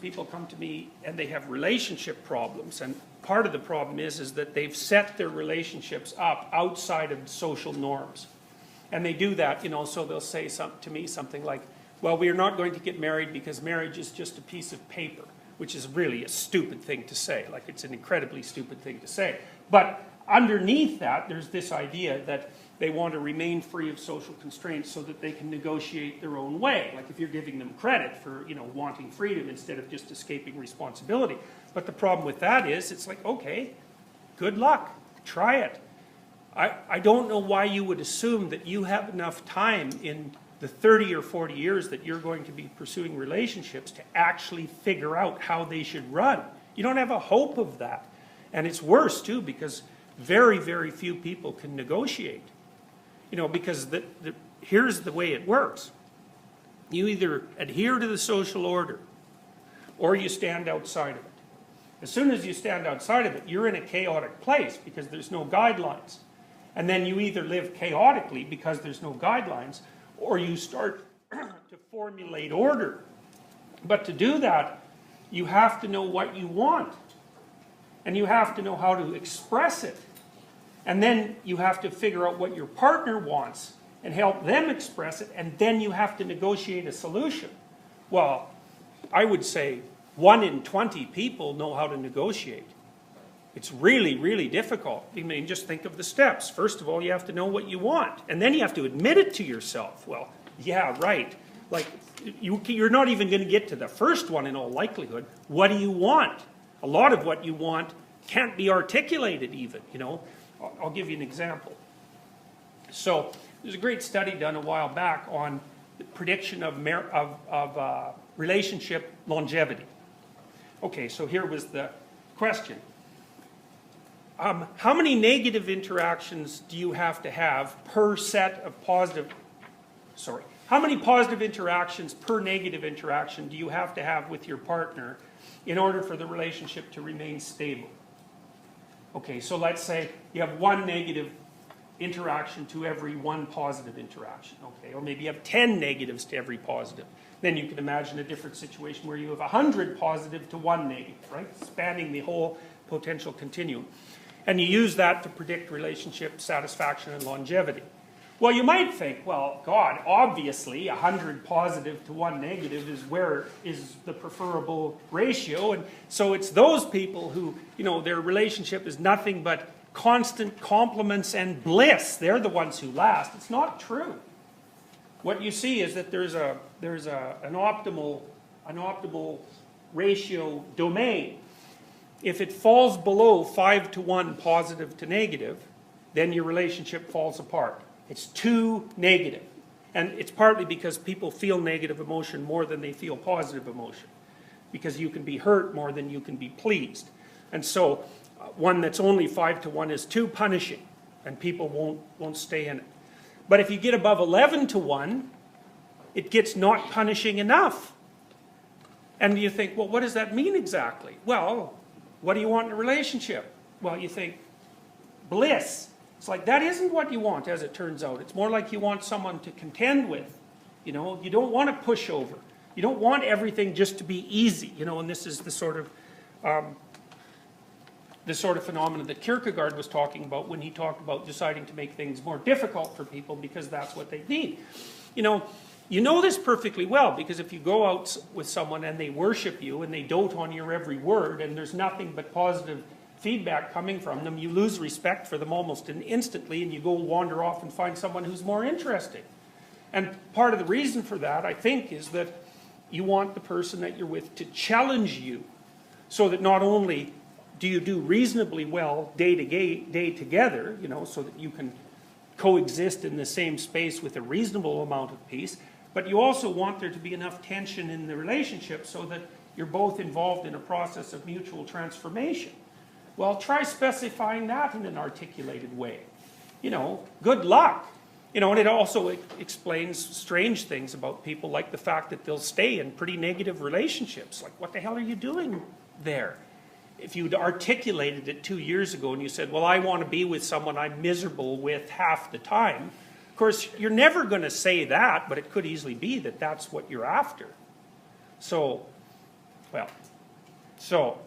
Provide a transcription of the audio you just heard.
People come to me and they have relationship problems, and part of the problem is that they've set their relationships up outside of social norms. And they do that, so they'll say to me something like, well, we are not going to get married because marriage is just a piece of paper, which is really a stupid thing to say. Like, it's an incredibly stupid thing to say. But underneath that, there's this idea that they want to remain free of social constraints so that they can negotiate their own way. Like, if you're giving them credit for, wanting freedom instead of just escaping responsibility. But the problem with that is, it's like, okay, good luck, try it. I don't know why you would assume that you have enough time in the 30 or 40 years that you're going to be pursuing relationships to actually figure out how they should run. You don't have a hope of that. And it's worse, too, because very, very few people can negotiate. Because here's the way it works. You either adhere to the social order or you stand outside of it. As soon as you stand outside of it, you're in a chaotic place because there's no guidelines. And then you either live chaotically because there's no guidelines, or you start to formulate order. But to do that, you have to know what you want. And you have to know how to express it. And then you have to figure out what your partner wants and help them express it, and then you have to negotiate a solution. Well, I would say 1 in 20 people know how to negotiate. It's really, really difficult. I mean, just think of the steps. First of all, you have to know what you want, and then you have to admit it to yourself. Well, yeah, right. Like, you're not even going to get to the first one in all likelihood. What do you want? A lot of what you want can't be articulated even, I'll give you an example. So there's a great study done a while back on the prediction of relationship longevity. Okay, so here was the question. How many negative interactions do you have to have per set of how many positive interactions per negative interaction do you have to have with your partner in order for the relationship to remain stable? Okay, so let's say you have 1 negative interaction to every 1 positive interaction, okay? Or maybe you have 10 negatives to every positive. Then you can imagine a different situation where you have 100 positive to 1 negative, right? Spanning the whole potential continuum. And you use that to predict relationship satisfaction and longevity. Well, you might think, well, God, obviously 100 positive to 1 negative is the preferable ratio, and so it's those people who, their relationship is nothing but constant compliments and bliss. They're the ones who last. It's not true. What you see is that there's an optimal ratio domain. If it falls below 5 to 1 positive to negative, then your relationship falls apart. It's too negative. And it's partly because people feel negative emotion more than they feel positive emotion. Because you can be hurt more than you can be pleased. And so one that's only 5 to 1 is too punishing, and people won't stay in it. But if you get above 11 to 1, it gets not punishing enough. And you think, well, what does that mean exactly? Well, what do you want in a relationship? Well, you think, bliss. It's like, that isn't what you want, as it turns out. It's more like you want someone to contend with. You don't want to push over. You don't want everything just to be easy. And this is the sort of phenomenon that Kierkegaard was talking about when he talked about deciding to make things more difficult for people because that's what they need. You know this perfectly well, because if you go out with someone and they worship you and they dote on your every word and there's nothing but positive feedback coming from them, you lose respect for them almost instantly, and you go wander off and find someone who's more interesting. And part of the reason for that, I think, is that you want the person that you're with to challenge you, so that not only do you do reasonably well day together, so that you can coexist in the same space with a reasonable amount of peace, but you also want there to be enough tension in the relationship so that you're both involved in a process of mutual transformation. Well, try specifying that in an articulated way. Good luck. And it also explains strange things about people, like the fact that they'll stay in pretty negative relationships. Like, what the hell are you doing there? If you'd articulated it 2 years ago and you said, well, I want to be with someone I'm miserable with half the time, of course, you're never going to say that, but it could easily be that that's what you're after. So Well, so,